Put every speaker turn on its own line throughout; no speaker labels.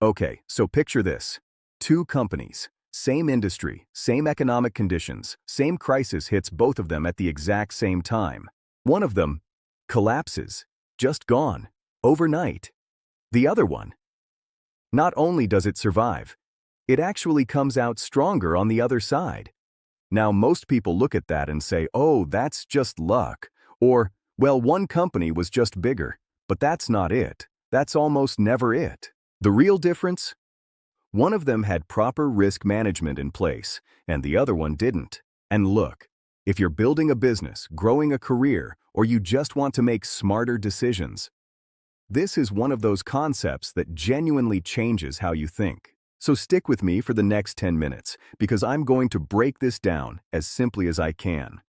Okay, so picture this. Two companies, same industry, same economic conditions, same crisis hits both of them at the exact same time. One of them collapses, just gone, overnight. The other one, not only does it survive, it actually comes out stronger on the other side. Now, most people look at that and say, oh, that's just luck. Or, well, one company was just bigger. But that's not it. That's almost never it. The real difference? One of them had proper risk management in place, and the other one didn't. And look, if you're building a business, growing a career, or you just want to make smarter decisions, this is one of those concepts that genuinely changes how you think. So stick with me for the next 10 minutes, because I'm going to break this down as simply as I can.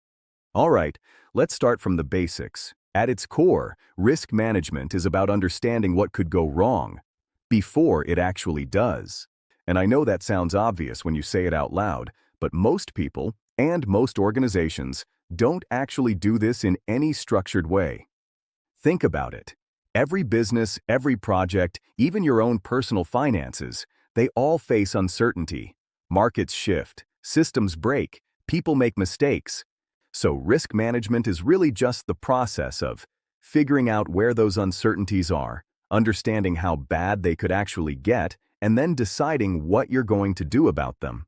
All right, let's start from the basics. At its core, risk management is about understanding what could go wrong before it actually does. And I know that sounds obvious when you say it out loud, but most people and most organizations don't actually do this in any structured way. Think about it. Every business, every project, even your own personal finances, they all face uncertainty. Markets shift, systems break, people make mistakes. So risk management is really just the process of figuring out where those uncertainties are, understanding how bad they could actually get, and then deciding what you're going to do about them.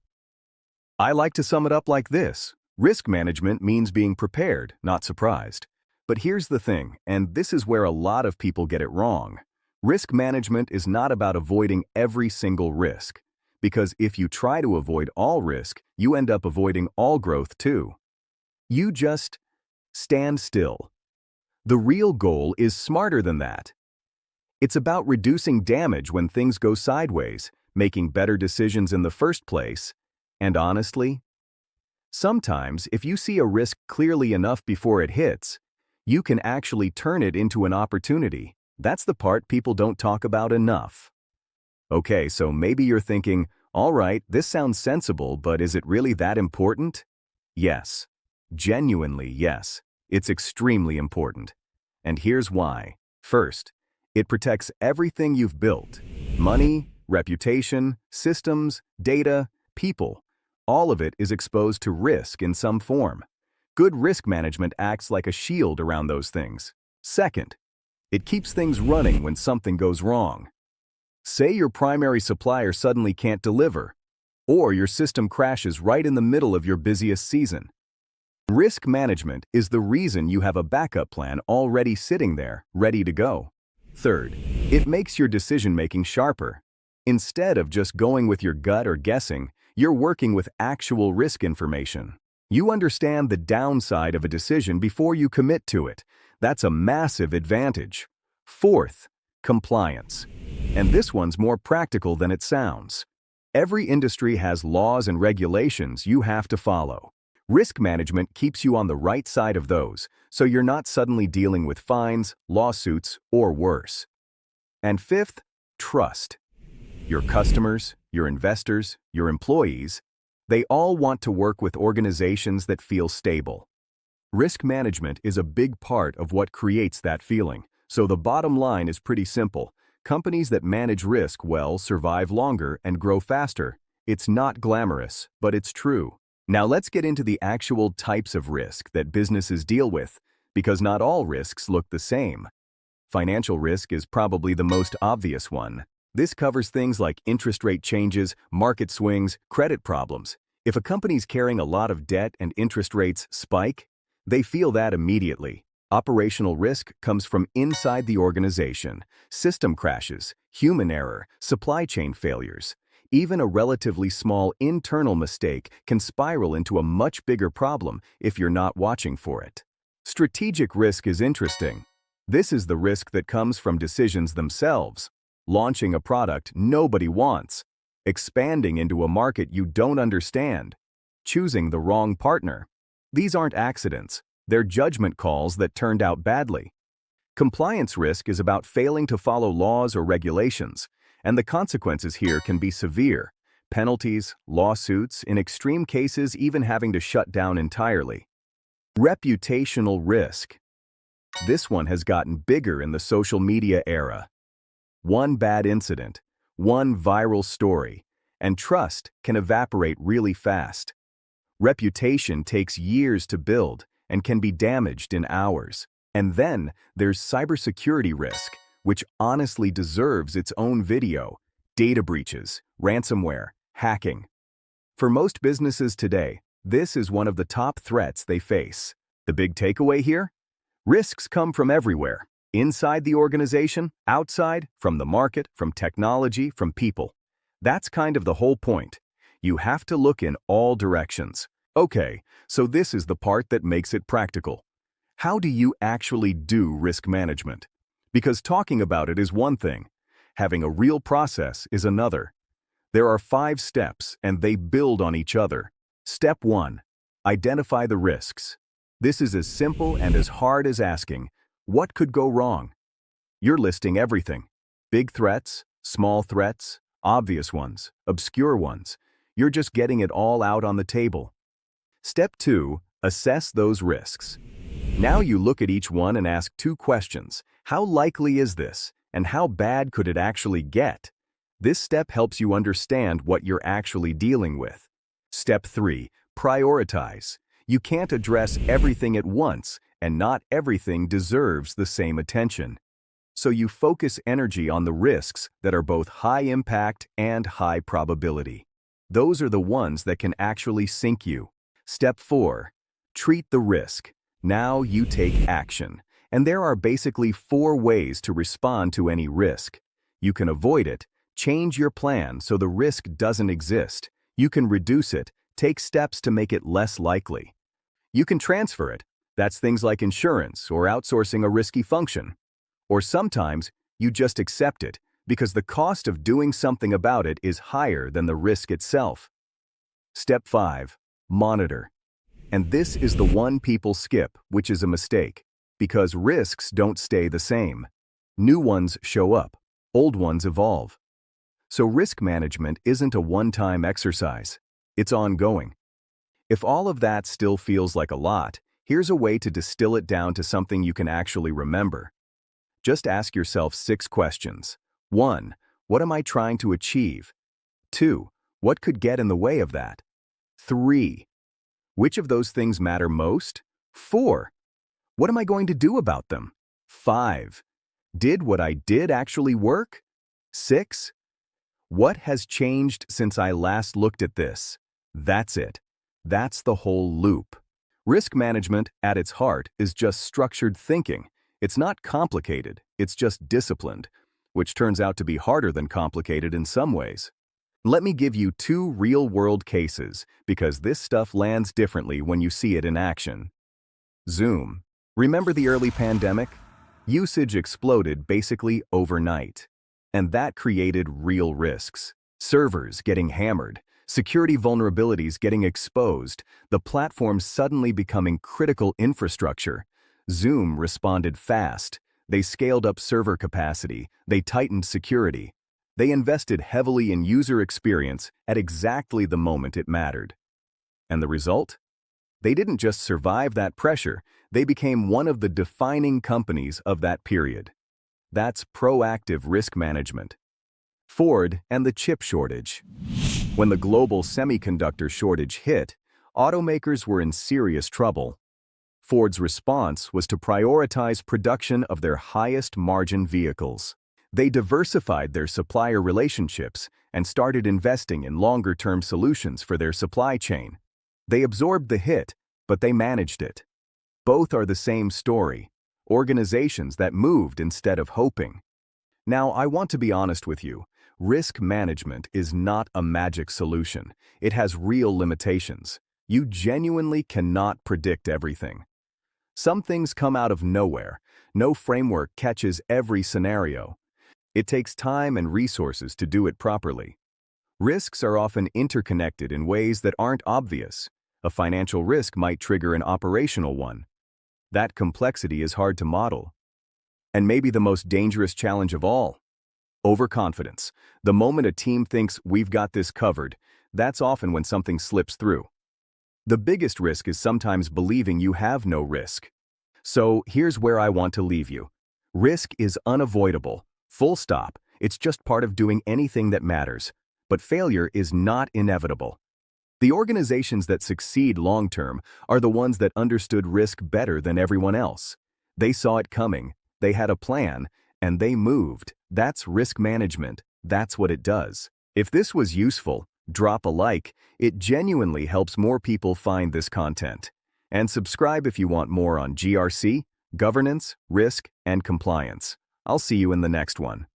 I like to sum it up like this. Risk management means being prepared, not surprised. But here's the thing, and this is where a lot of people get it wrong. Risk management is not about avoiding every single risk, because if you try to avoid all risk, you end up avoiding all growth too. You just stand still. The real goal is smarter than that. It's about reducing damage when things go sideways, making better decisions in the first place, and honestly, sometimes if you see a risk clearly enough before it hits, you can actually turn it into an opportunity. That's the part people don't talk about enough. Okay, so maybe you're thinking, all right, this sounds sensible, but is it really that important? Yes. Genuinely, yes. It's extremely important. And here's why. First, it protects everything you've built. Money, reputation, systems, data, people. All of it is exposed to risk in some form. Good risk management acts like a shield around those things. Second, it keeps things running when something goes wrong. Say your primary supplier suddenly can't deliver, or your system crashes right in the middle of your busiest season. Risk management is the reason you have a backup plan already sitting there, ready to go. Third, it makes your decision-making sharper. Instead of just going with your gut or guessing, you're working with actual risk information. You understand the downside of a decision before you commit to it. That's a massive advantage. Fourth, compliance. And this one's more practical than it sounds. Every industry has laws and regulations you have to follow. Risk management keeps you on the right side of those, so you're not suddenly dealing with fines, lawsuits, or worse. And fifth, trust. Your customers, your investors, your employees, they all want to work with organizations that feel stable. Risk management is a big part of what creates that feeling, so the bottom line is pretty simple. Companies that manage risk well survive longer and grow faster. It's not glamorous, but it's true. Now let's get into the actual types of risk that businesses deal with, because not all risks look the same. Financial risk is probably the most obvious one. This covers things like interest rate changes, market swings, credit problems. If a company's carrying a lot of debt and interest rates spike, they feel that immediately. Operational risk comes from inside the organization. System crashes, human error, supply chain failures. Even a relatively small internal mistake can spiral into a much bigger problem if you're not watching for it. Strategic risk is interesting. This is the risk that comes from decisions themselves. Launching a product nobody wants, expanding into a market you don't understand, choosing the wrong partner. These aren't accidents, they're judgment calls that turned out badly. Compliance risk is about failing to follow laws or regulations, and the consequences here can be severe. Penalties, lawsuits, in extreme cases even having to shut down entirely. Reputational risk. This one has gotten bigger in the social media era. One bad incident, One viral story, and trust can evaporate really fast. Reputation takes years to build and can be damaged in hours. And then there's cybersecurity risk, which honestly deserves its own video. Data breaches, ransomware, hacking. For most businesses today, this is one of the top threats they face. The big takeaway here? Risks come from everywhere. Inside the organization, outside, from the market, from technology, from people. That's kind of the whole point. You have to look in all directions. Okay, so this is the part that makes it practical. How do you actually do risk management? Because talking about it is one thing. Having a real process is another. There are 5 steps, and they build on each other. Step 1. Identify the risks. This is as simple and as hard as asking, what could go wrong? You're listing everything. Big threats, small threats, obvious ones, obscure ones. You're just getting it all out on the table. Step 2. Assess those risks. Now you look at each one and ask 2 questions. How likely is this? And how bad could it actually get? This step helps you understand what you're actually dealing with. Step 3. Prioritize. You can't address everything at once, and not everything deserves the same attention. So you focus energy on the risks that are both high impact and high probability. Those are the ones that can actually sink you. Step 4. Treat the risk. Now you take action. And there are basically 4 ways to respond to any risk. You can avoid it, change your plan so the risk doesn't exist. You can reduce it, take steps to make it less likely. You can transfer it. That's things like insurance or outsourcing a risky function. Or sometimes you just accept it because the cost of doing something about it is higher than the risk itself. Step 5. Monitor. And this is the one people skip, which is a mistake, because risks don't stay the same. New ones show up, old ones evolve. So risk management isn't a one-time exercise. It's ongoing. If all of that still feels like a lot, here's a way to distill it down to something you can actually remember. Just ask yourself 6 questions. 1. What am I trying to achieve? 2. What could get in the way of that? 3. Which of those things matter most? 4. What am I going to do about them? 5. Did what I did actually work? 6. What has changed since I last looked at this? That's it. That's the whole loop. Risk management, at its heart, is just structured thinking. It's not complicated, it's just disciplined, which turns out to be harder than complicated in some ways. Let me give you 2 real-world cases, because this stuff lands differently when you see it in action. Zoom. Remember the early pandemic? Usage exploded basically overnight. And that created real risks. Servers getting hammered, security vulnerabilities getting exposed, the platform suddenly becoming critical infrastructure. Zoom responded fast. They scaled up server capacity. They tightened security. They invested heavily in user experience at exactly the moment it mattered. And the result? They didn't just survive that pressure, they became one of the defining companies of that period. That's proactive risk management. Ford and the chip shortage. When the global semiconductor shortage hit, automakers were in serious trouble. Ford's response was to prioritize production of their highest margin vehicles. They diversified their supplier relationships and started investing in longer-term solutions for their supply chain. They absorbed the hit, but they managed it. Both are the same story, organizations that moved instead of hoping. Now, I want to be honest with you. Risk management is not a magic solution. It has real limitations. You genuinely cannot predict everything. Some things come out of nowhere. No framework catches every scenario. It takes time and resources to do it properly. Risks are often interconnected in ways that aren't obvious. A financial risk might trigger an operational one. That complexity is hard to model. And maybe the most dangerous challenge of all, overconfidence. The moment a team thinks we've got this covered, that's often when something slips through. The biggest risk is sometimes believing you have no risk. So here's where I want to leave you. Risk is unavoidable, full stop, It's just part of doing anything that matters. But failure is not inevitable. The organizations that succeed long-term are the ones that understood risk better than everyone else. They saw it coming, they had a plan, and they moved. That's risk management. That's what it does. If this was useful, drop a like. It genuinely helps more people find this content. And subscribe if you want more on GRC, governance, risk, and compliance. I'll see you in the next one.